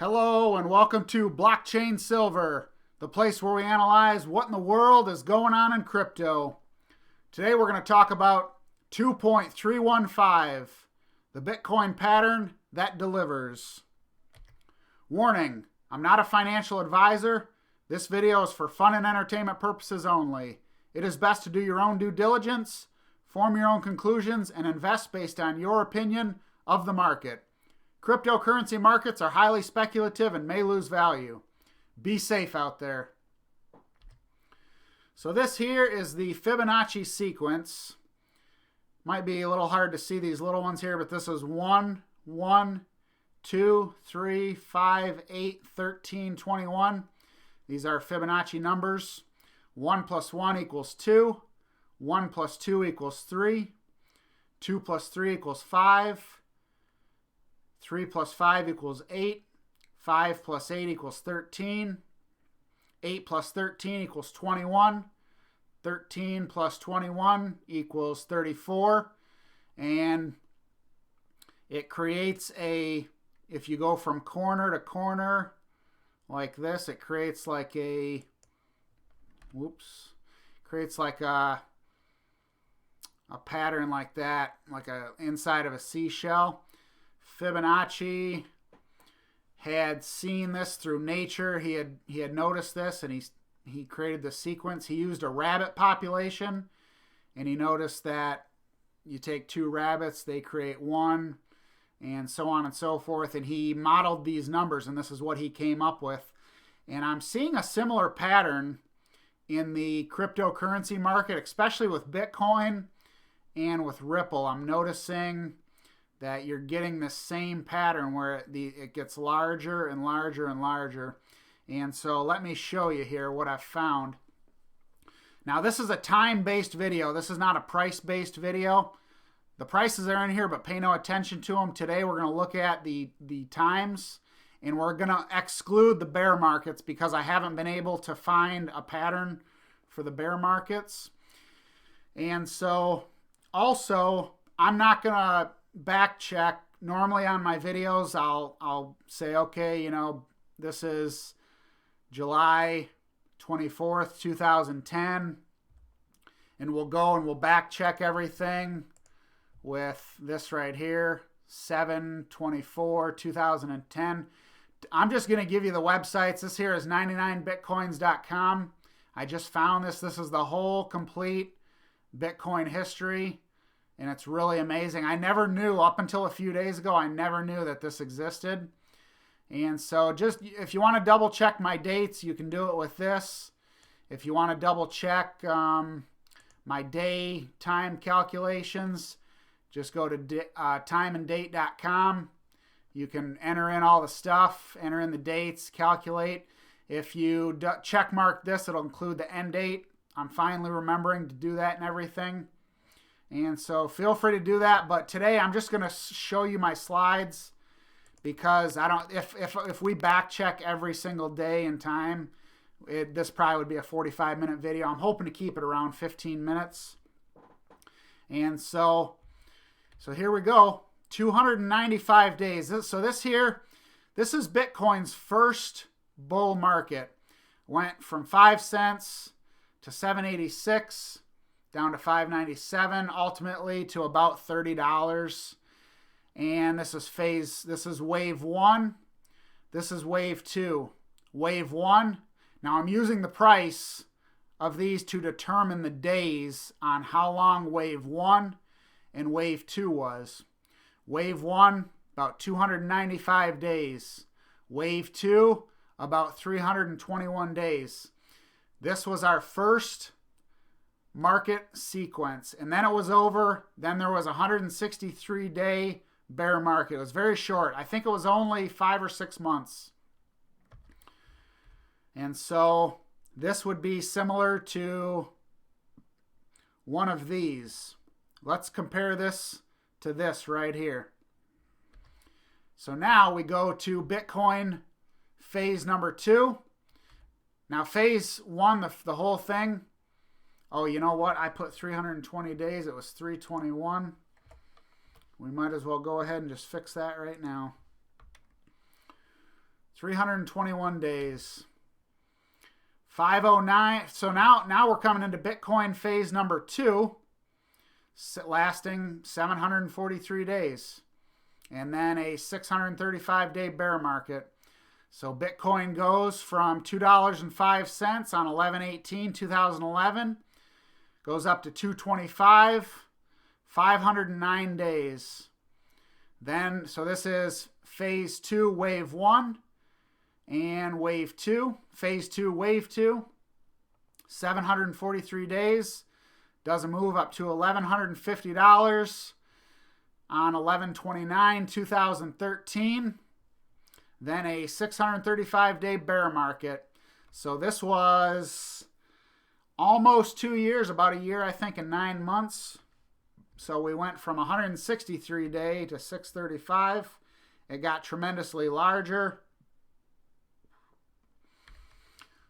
Hello and welcome to Blockchain Silver, the place where we analyze what in the world is going on in crypto. Today we're going to talk about 2.315, the Bitcoin pattern that delivers. Warning, I'm not a financial advisor. This video is for fun and entertainment purposes only. It is best to do your own due diligence, form your own conclusions, and invest based on your opinion of the market. Cryptocurrency markets are highly speculative and may lose value. Be safe out there. So this here is the Fibonacci sequence. Might be a little hard to see these little ones here, but this is 1, 1, 2, 3, 5, 8, 13, 21. These are Fibonacci numbers. 1 plus 1 equals 2. 1 plus 2 equals 3. 2 plus 3 equals 5. 3 plus 5 equals 8. 5 plus 8 equals 13. 8 plus 13 equals 21. 13 plus 21 equals 34. And it creates if you go from corner to corner like this, it creates like a pattern like that, like a inside of a seashell. Fibonacci had seen this through nature. He had noticed this, and he created the sequence. He used a rabbit population, and he noticed that you take two rabbits, they create one, and so on and so forth. And he modeled these numbers, and this is what he came up with. And I'm seeing a similar pattern in the cryptocurrency market, especially with Bitcoin and with Ripple. I'm noticing that you're getting the same pattern where it gets larger and larger and larger. And so let me show you here what I've found. Now this is a time-based video. This is not a price-based video. The prices are in here, but pay no attention to them. Today we're going to look at the times, and we're going to exclude the bear markets because I haven't been able to find a pattern for the bear markets. And so also, I'm not going to back check. Normally on my videos I'll say, okay, this is July 24th 2010, and we'll go and we'll back check everything with this right here, 7/24/2010. I'm just going to give you the websites. This here is 99bitcoins.com. I just found this is the whole complete Bitcoin history. And it's really amazing. I never knew, up until a few days ago, I never knew that this existed. And so just, if you want to double check my dates, you can do it with this. If you want to double check my day time calculations, just go to timeanddate.com. You can enter in all the stuff, enter in the dates, calculate. If you check mark this, it'll include the end date. I'm finally remembering to do that and everything. And so feel free to do that. But today I'm just going to show you my slides because if we back check every single day and time, this probably would be a 45-minute video. I'm hoping to keep it around 15 minutes. And so here we go. 295 days. So this is Bitcoin's first bull market. Went from 5 cents to 786. Down to 597, ultimately to about $30. And this is wave 1. This is wave 2. Wave 1. Now I'm using the price of these to determine the days on how long wave 1 and wave 2 was. Wave 1, about 295 days. Wave 2, about 321 days. This was our first market sequence, and then it was over. Then there was a 163-day bear market. It was very short. I think it was only 5 or 6 months. And so this would be similar to one of these. Let's compare this to this right here. So now we go to Bitcoin phase number 2. Now phase 1, the whole thing. Oh, you know what? I put 320 days. It was 321. We might as well go ahead and just fix that right now. 321 days. 509. So now we're coming into Bitcoin phase number 2, lasting 743 days. And then a 635-day bear market. So Bitcoin goes from $2.05 on 11/18/2011, goes up to $2.25, 509 days. Then, so this is phase 2, wave 1, and wave 2, phase 2, wave 2, 743 days, does a move up to $1,150 on 11/29/2013. Then a 635-day bear market. So this was almost 2 years, about a year, I think, and 9 months. So we went from 163 day to 635. It got tremendously larger.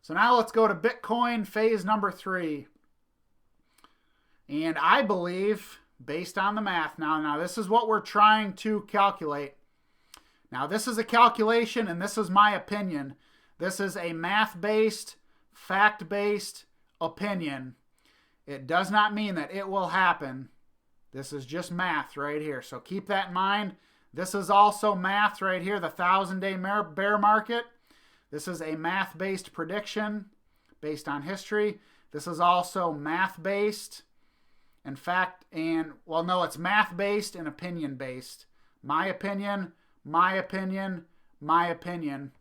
So now let's go to Bitcoin phase number 3. And I believe, based on the math, now this is what we're trying to calculate. Now this is a calculation and this is my opinion. This is a math-based, fact-based opinion. It does not mean that it will happen. This is just math right here. So keep that in mind. This is also math right here, the 1,000-day bear market. This is a math-based prediction based on history. This is also math-based and fact and, well, no, it's math-based and opinion-based. My opinion, my opinion, my opinion.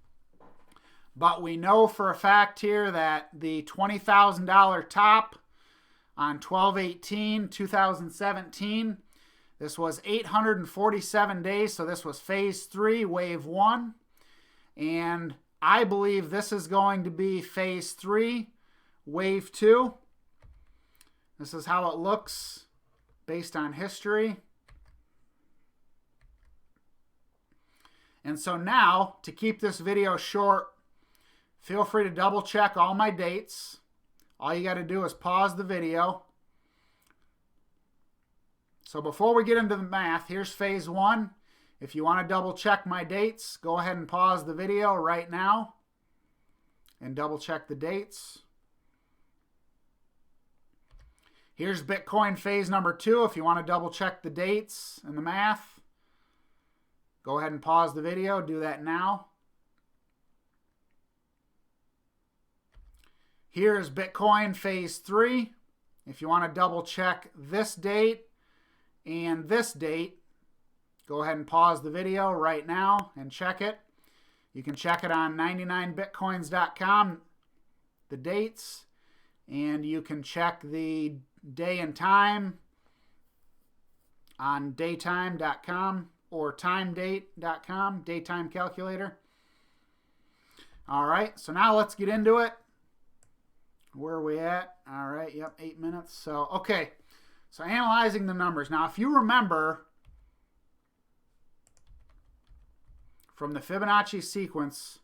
But we know for a fact here that the $20,000 top on 12/18/2017, this was 847 days, so this was phase 3, wave 1. And I believe this is going to be phase 3, wave 2. This is how it looks based on history. And so now, to keep this video short, feel free to double check all my dates. All you got to do is pause the video. So before we get into the math, here's phase 1. If you want to double check my dates, go ahead and pause the video right now and double check the dates. Here's Bitcoin phase number 2. If you want to double check the dates and the math, go ahead and pause the video. Do that now. Here's Bitcoin phase 3. If you want to double check this date and this date, go ahead and pause the video right now and check it. You can check it on 99bitcoins.com, the dates, and you can check the day and time on daytime.com or timedate.com, daytime calculator. All right, so now let's get into it. Where are we at? All right, yep, 8 minutes. So, okay, so analyzing the numbers. Now, if you remember from the Fibonacci sequence,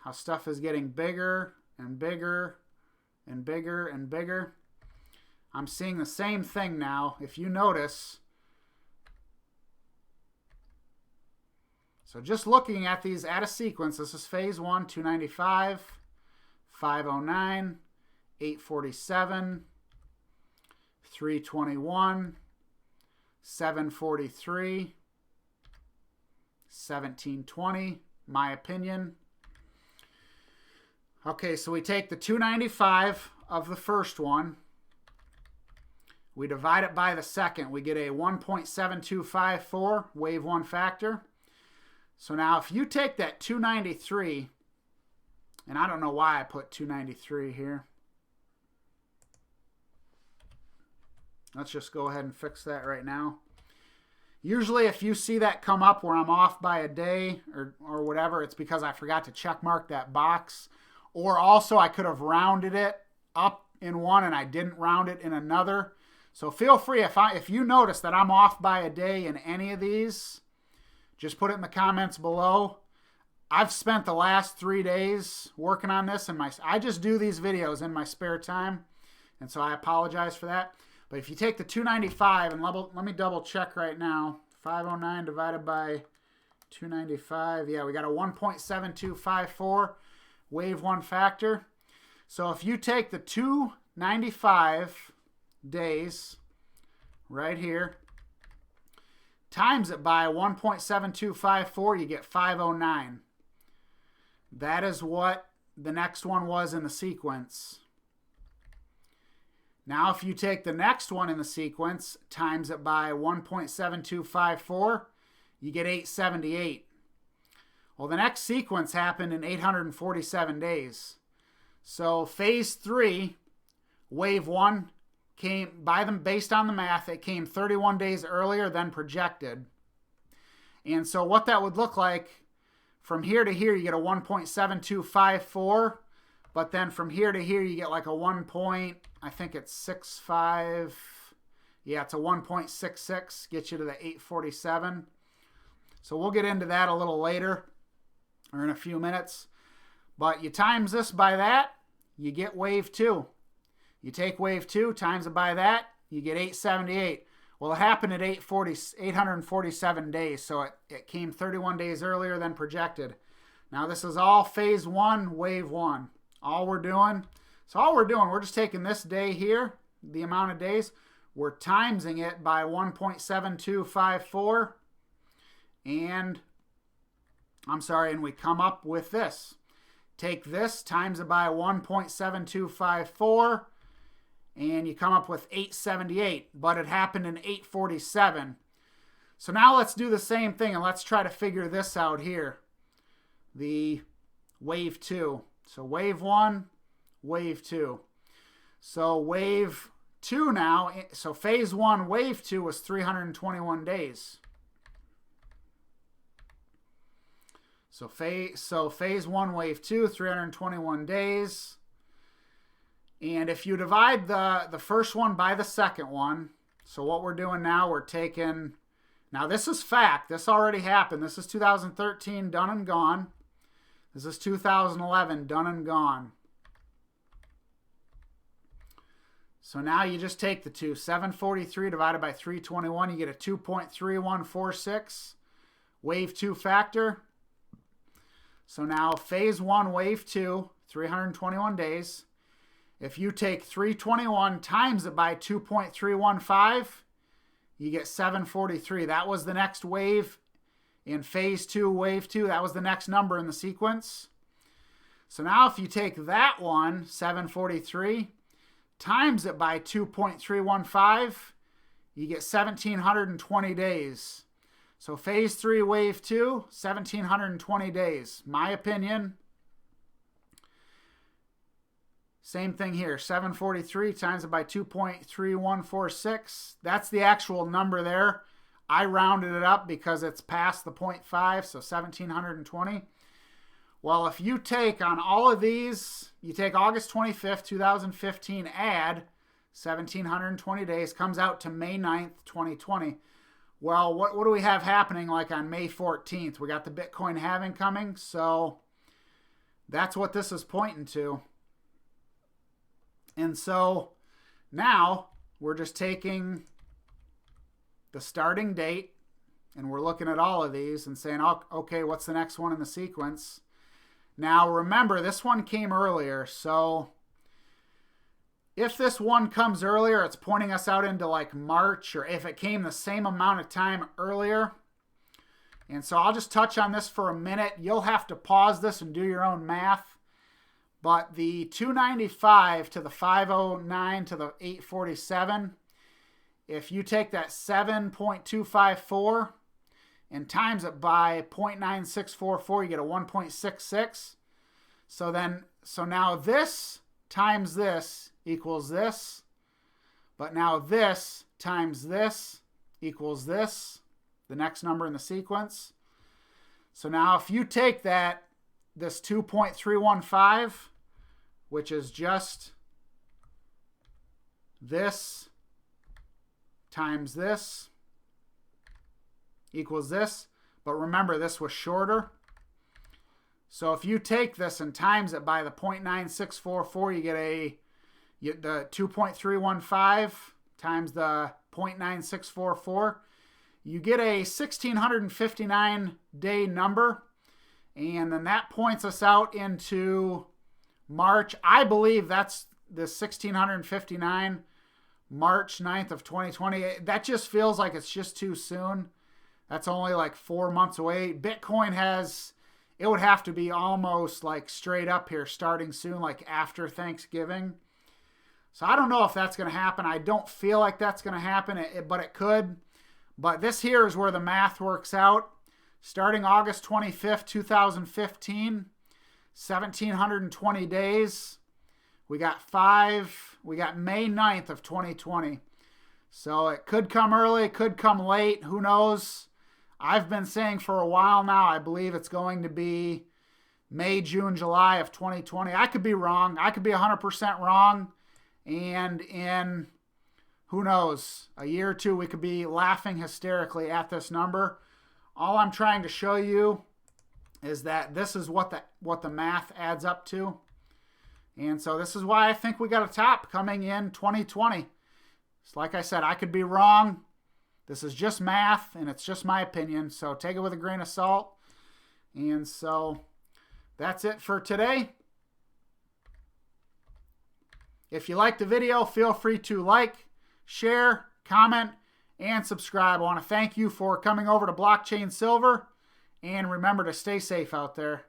how stuff is getting bigger and bigger and bigger and bigger. I'm seeing the same thing now, if you notice. So just looking at these at a sequence, this is phase 1, 295, 509, 847, 321, 743, 1720, my opinion. Okay, so we take the 295 of the first one, we divide it by the second, we get a 1.7254 wave 1 factor. So now if you take that 293, and I don't know why I put 293 here. Let's just go ahead and fix that right now. Usually if you see that come up where I'm off by a day or whatever, it's because I forgot to check mark that box. Or also I could have rounded it up in one and I didn't round it in another. So feel free, if you notice that I'm off by a day in any of these, just put it in the comments below. I've spent the last 3 days working on this, and I just do these videos in my spare time, and so I apologize for that. But if you take the 295, and let me double check right now, 509 divided by 295. Yeah, we got a 1.7254 wave 1 factor. So if you take the 295 days right here, times it by 1.7254, you get 509. That is what the next one was in the sequence. Now if you take the next one in the sequence, times it by 1.7254, you get 878. Well, the next sequence happened in 847 days. So phase 3, wave 1, came based on the math, it came 31 days earlier than projected. And so what that would look like, from here to here you get a 1.7254, but then from here to here you get like a 1.65. Yeah, it's a 1.66, gets you to the 847. So we'll get into that a little later, or in a few minutes. But you times this by that, you get wave 2. You take wave 2, times it by that, you get 878. Well, it happened at 847 days, so it came 31 days earlier than projected. Now, this is all phase 1, wave 1. We're just taking this day here, the amount of days, we're timesing it by 1.7254, and we come up with this. Take this, times it by 1.7254, and you come up with 878, but it happened in 847. So now let's do the same thing, and let's try to figure this out here. The wave 2. So wave 1, wave 2. So wave 2 now, so phase 1, wave 2 was 321 days. So phase 1, wave 2, 321 days. And if you divide the first one by the second one, so what we're doing now, we're taking, now this is fact, this already happened. This is 2013, done and gone. This is 2011, done and gone. So now you just take the two. 743 divided by 321, you get a 2.3146 wave 2 factor. So now phase 1, wave 2, 321 days. If you take 321 times it by 2.315, you get 743. That was the next wave in phase 2, wave 2. That was the next number in the sequence. So now if you take that one, 743, times it by 2.315, you get 1,720 days. So phase 3, wave 2, 1,720 days. My opinion. Same thing here, 743 times it by 2.3146. That's the actual number there. I rounded it up because it's past the 0.5, so 1,720. Well, if you take on all of these, you take August 25th, 2015, add 1,720 days, comes out to May 9th, 2020. Well, what do we have happening like on May 14th? We got the Bitcoin halving coming, so that's what this is pointing to. And so now we're just taking the starting date and we're looking at all of these and saying, oh, okay, what's the next one in the sequence? Now remember, this one came earlier, so if this one comes earlier, it's pointing us out into like March, or if it came the same amount of time earlier. And so I'll just touch on this for a minute. You'll have to pause this and do your own math. But the 295 to the 509 to the 847, if you take that 7.254 and times it by 0.9644, you get a 1.66. So now this times this equals this. But now this times this equals this, the next number in the sequence. So now if you take this 2.315, which is just this times this equals this. But remember, this was shorter. So if you take this and times it by the 0.9644, you get the 2.315 times the 0.9644, you get a 1,659 day number, and then that points us out into March. I believe that's the 1,659, March 9th of 2020. That just feels like it's just too soon. That's only like 4 months away. Bitcoin it would have to be almost like straight up here starting soon, like after Thanksgiving. So I don't know if that's going to happen. I don't feel like that's going to happen, but it could. But this here is where the math works out. Starting August 25th, 2015, 1,720 days. We got May 9th of 2020. So it could come early, it could come late, who knows? I've been saying for a while now, I believe it's going to be May, June, July of 2020. I could be wrong. I could be 100% wrong. And in, who knows, a year or two, we could be laughing hysterically at this number. All I'm trying to show you is that this is what the math adds up to. And so this is why I think we got a top coming in 2020. So like I said, I could be wrong. This is just math, and it's just my opinion. So take it with a grain of salt. And so that's it for today. If you liked the video, feel free to like, share, comment, and subscribe. I want to thank you for coming over to Blockchain Silver. And remember to stay safe out there.